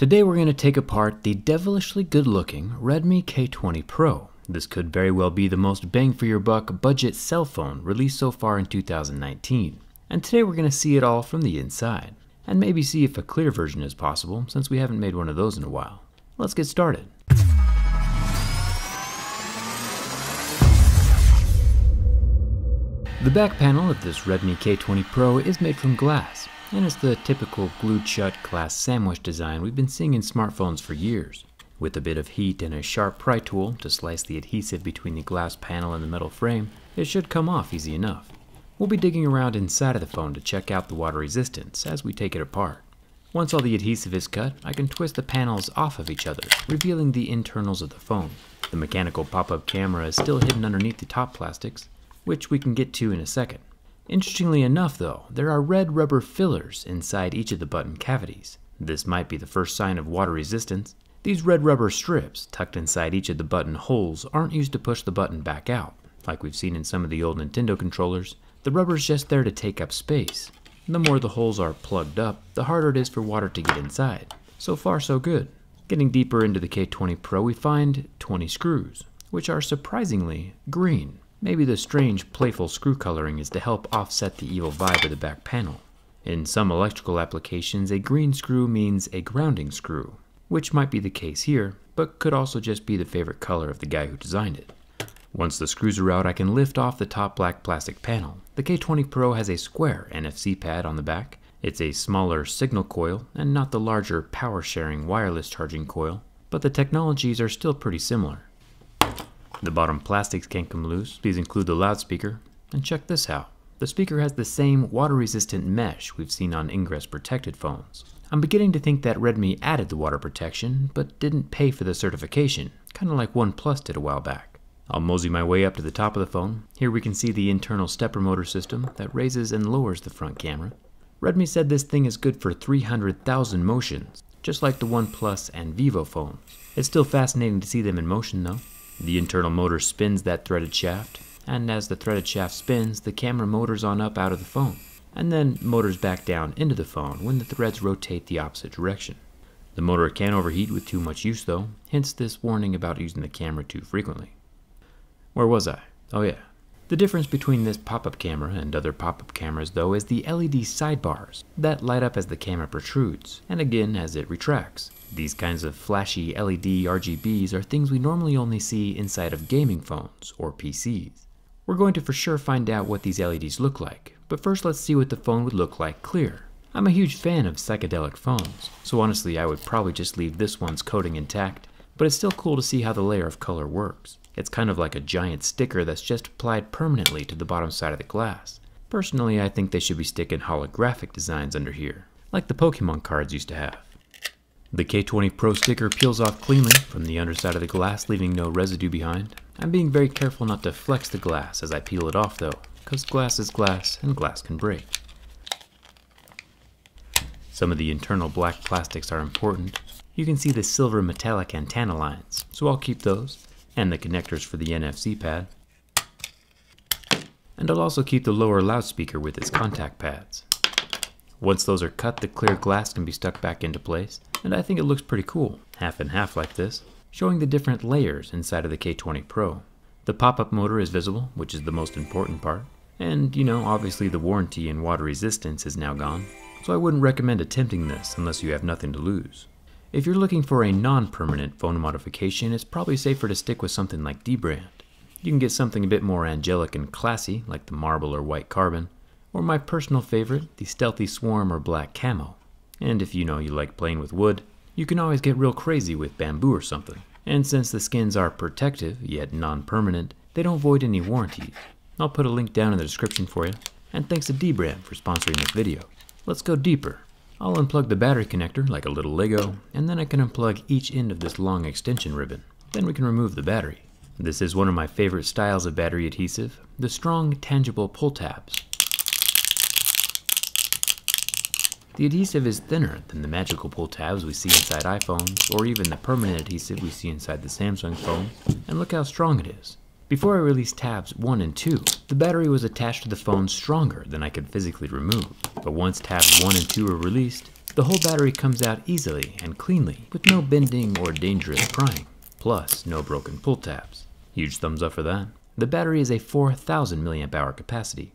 Today we're going to take apart the devilishly good-looking Redmi K20 Pro. This could very well be the most bang-for-your-buck budget cell phone released so far in 2019. And today we're going to see it all from the inside, and maybe see if a clear version is possible since we haven't made one of those in a while. Let's get started. The back panel of this Redmi K20 Pro is made from glass, and it's the typical glued-shut glass sandwich design we've been seeing in smartphones for years. With a bit of heat and a sharp pry tool to slice the adhesive between the glass panel and the metal frame, it should come off easy enough. We'll be digging around inside of the phone to check out the water resistance as we take it apart. Once all the adhesive is cut, I can twist the panels off of each other, revealing the internals of the phone. The mechanical pop-up camera is still hidden underneath the top plastics, which we can get to in a second. Interestingly enough though, there are red rubber fillers inside each of the button cavities. This might be the first sign of water resistance. These red rubber strips tucked inside each of the button holes aren't used to push the button back out, like we've seen in some of the old Nintendo controllers. The rubber's just there to take up space. The more the holes are plugged up, the harder it is for water to get inside. So far so good. Getting deeper into the K20 Pro, we find 20 screws, which are surprisingly green. Maybe the strange, playful screw coloring is to help offset the evil vibe of the back panel. In some electrical applications, a green screw means a grounding screw, which might be the case here, but could also just be the favorite color of the guy who designed it. Once the screws are out, I can lift off the top black plastic panel. The K20 Pro has a square NFC pad on the back. It's a smaller signal coil, and not the larger power-sharing wireless charging coil, but the technologies are still pretty similar. The bottom plastics can't come loose. These include the loudspeaker. And check this out. The speaker has the same water-resistant mesh we've seen on ingress-protected phones. I'm beginning to think that Redmi added the water protection, but didn't pay for the certification, kind of like OnePlus did a while back. I'll mosey my way up to the top of the phone. Here we can see the internal stepper motor system that raises and lowers the front camera. Redmi said this thing is good for 300,000 motions, just like the OnePlus and Vivo phones. It's still fascinating to see them in motion though. The internal motor spins that threaded shaft, and as the threaded shaft spins, the camera motors on up out of the phone, and then motors back down into the phone when the threads rotate the opposite direction. The motor can overheat with too much use though, hence this warning about using the camera too frequently. Where was I? Oh yeah. The difference between this pop-up camera and other pop-up cameras though is the LED sidebars that light up as the camera protrudes, and again as it retracts. These kinds of flashy LED RGBs are things we normally only see inside of gaming phones or PCs. We're going to for sure find out what these LEDs look like, but first let's see what the phone would look like clear. I'm a huge fan of psychedelic phones, so honestly I would probably just leave this one's coating intact, but it's still cool to see how the layer of color works. It's kind of like a giant sticker that's just applied permanently to the bottom side of the glass. Personally, I think they should be sticking holographic designs under here, like the Pokemon cards used to have. The K20 Pro sticker peels off cleanly from the underside of the glass, leaving no residue behind. I'm being very careful not to flex the glass as I peel it off though, because glass is glass and glass can break. Some of the internal black plastics are important. You can see the silver metallic antenna lines, so I'll keep those, and the connectors for the NFC pad. And I'll also keep the lower loudspeaker with its contact pads. Once those are cut, the clear glass can be stuck back into place, and I think it looks pretty cool, half and half like this, showing the different layers inside of the K20 Pro. The pop-up motor is visible, which is the most important part, and you know, obviously the warranty and water resistance is now gone, so I wouldn't recommend attempting this unless you have nothing to lose. If you're looking for a non-permanent phone modification, it's probably safer to stick with something like dbrand. You can get something a bit more angelic and classy, like the marble or white carbon, or my personal favorite, the stealthy swarm or black camo. And if you know you like playing with wood, you can always get real crazy with bamboo or something. And since the skins are protective, yet non-permanent, they don't void any warranties. I'll put a link down in the description for you, and thanks to dbrand for sponsoring this video. Let's go deeper. I'll unplug the battery connector like a little Lego, and then I can unplug each end of this long extension ribbon. Then we can remove the battery. This is one of my favorite styles of battery adhesive, the strong, tangible pull tabs. The adhesive is thinner than the magical pull tabs we see inside iPhones, or even the permanent adhesive we see inside the Samsung phone, and look how strong it is. Before I released tabs 1 and 2, the battery was attached to the phone stronger than I could physically remove. But once tabs 1 and 2 were released, The whole battery comes out easily and cleanly, with no bending or dangerous prying, plus no broken pull tabs. Huge thumbs up for that. The battery is a 4,000 mAh capacity.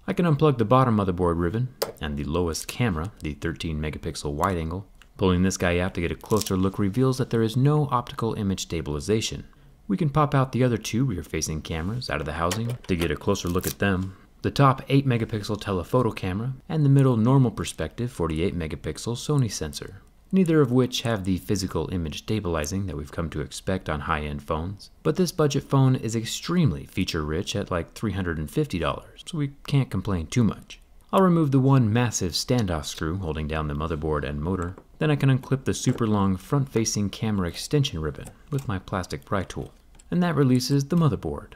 I can unplug the bottom motherboard ribbon and the lowest camera, the 13 megapixel wide angle. Pulling this guy out to get a closer look reveals that there is no optical image stabilization. We can pop out the other two rear-facing cameras out of the housing to get a closer look at them. The top 8 megapixel telephoto camera and the middle normal perspective 48 megapixel Sony sensor, neither of which have the physical image stabilizing that we've come to expect on high-end phones. But this budget phone is extremely feature-rich at like $350, so we can't complain too much. I'll remove the one massive standoff screw holding down the motherboard and motor. Then I can unclip the super long front-facing camera extension ribbon with my plastic pry tool. And that releases the motherboard.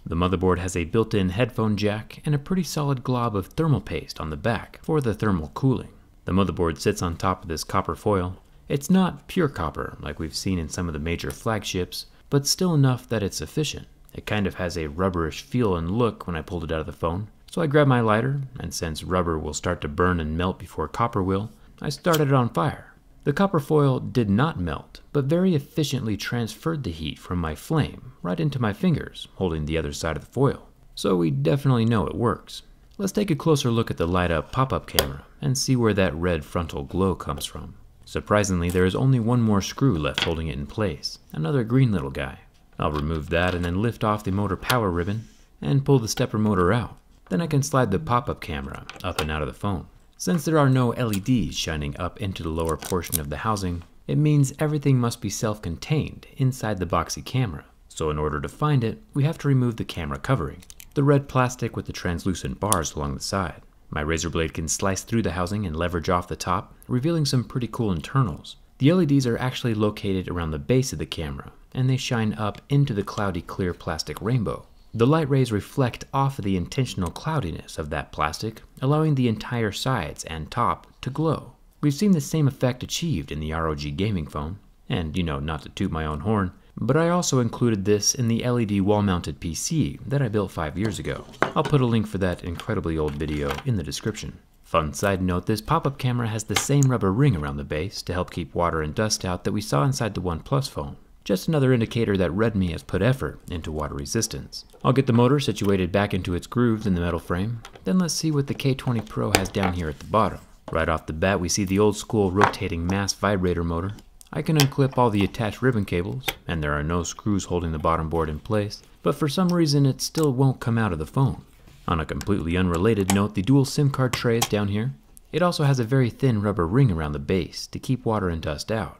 The motherboard has a built-in headphone jack and a pretty solid glob of thermal paste on the back for the thermal cooling. The motherboard sits on top of this copper foil. It's not pure copper like we've seen in some of the major flagships, but still enough that it's efficient. It kind of has a rubberish feel and look when I pulled it out of the phone. So I grabbed my lighter, and since rubber will start to burn and melt before copper will, I started it on fire. The copper foil did not melt, but very efficiently transferred the heat from my flame right into my fingers, holding the other side of the foil. So we definitely know it works. Let's take a closer look at the light-up pop-up camera and see where that red frontal glow comes from. Surprisingly, there is only one more screw left holding it in place, another green little guy. I'll remove that and then lift off the motor power ribbon and pull the stepper motor out. Then I can slide the pop-up camera up and out of the phone. Since there are no LEDs shining up into the lower portion of the housing, it means everything must be self-contained inside the boxy camera. So in order to find it, we have to remove the camera covering, the red plastic with the translucent bars along the side. My razor blade can slice through the housing and leverage off the top, revealing some pretty cool internals. The LEDs are actually located around the base of the camera, and they shine up into the cloudy clear plastic rainbow. The light rays reflect off of the intentional cloudiness of that plastic, allowing the entire sides and top to glow. We've seen the same effect achieved in the ROG gaming phone, and not to toot my own horn, but I also included this in the LED wall-mounted PC that I built 5 years ago. I'll put a link for that incredibly old video in the description. Fun side note, this pop-up camera has the same rubber ring around the base to help keep water and dust out that we saw inside the OnePlus phone. Just another indicator that Redmi has put effort into water resistance. I'll get the motor situated back into its grooves in the metal frame, then let's see what the K20 Pro has down here at the bottom. Right off the bat we see the old school rotating mass vibrator motor. I can unclip all the attached ribbon cables, and there are no screws holding the bottom board in place, but for some reason it still won't come out of the phone. On a completely unrelated note, the dual SIM card tray is down here. It also has a very thin rubber ring around the base to keep water and dust out.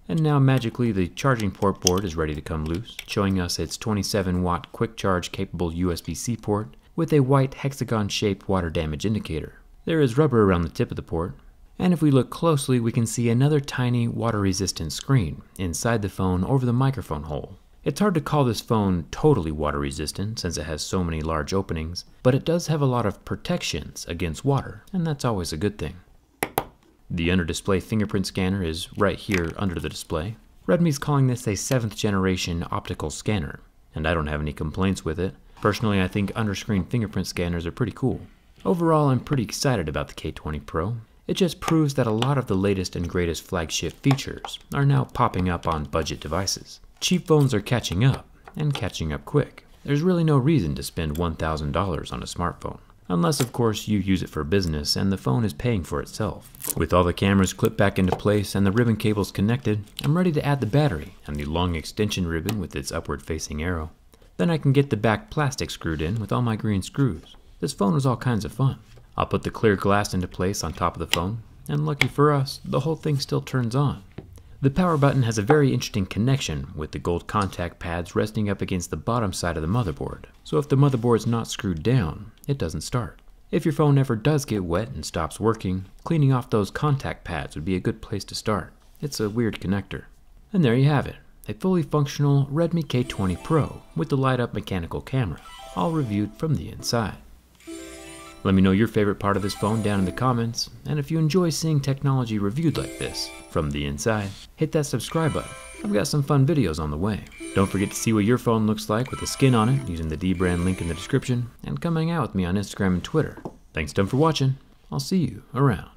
And now magically the charging port board is ready to come loose, showing us its 27 watt quick charge capable USB-C port with a white hexagon shaped water damage indicator. There is rubber around the tip of the port, and if we look closely we can see another tiny water resistant screen inside the phone over the microphone hole. It's hard to call this phone totally water resistant since it has so many large openings, but it does have a lot of protections against water, and that's always a good thing. The under-display fingerprint scanner is right here under the display. Redmi's calling this a 7th generation optical scanner, and I don't have any complaints with it. Personally, I think under-screen fingerprint scanners are pretty cool. Overall, I'm pretty excited about the K20 Pro. It just proves that a lot of the latest and greatest flagship features are now popping up on budget devices. Cheap phones are catching up, and catching up quick. There's really no reason to spend $1,000 on a smartphone. Unless, of course, you use it for business and the phone is paying for itself. With all the cameras clipped back into place and the ribbon cables connected, I'm ready to add the battery and the long extension ribbon with its upward-facing arrow. Then I can get the back plastic screwed in with all my green screws. This phone was all kinds of fun. I'll put the clear glass into place on top of the phone, and lucky for us, the whole thing still turns on. The power button has a very interesting connection with the gold contact pads resting up against the bottom side of the motherboard. So if the motherboard's not screwed down, it doesn't start. If your phone ever does get wet and stops working, cleaning off those contact pads would be a good place to start. It's a weird connector. And there you have it, a fully functional Redmi K20 Pro with the light-up mechanical camera, all reviewed from the inside. Let me know your favorite part of this phone down in the comments, and if you enjoy seeing technology reviewed like this, from the inside, hit that subscribe button. I've got some fun videos on the way. Don't forget to see what your phone looks like with the skin on it using the dbrand link in the description, and come hang out with me on Instagram and Twitter. Thanks, Tom, for watching. I'll see you around.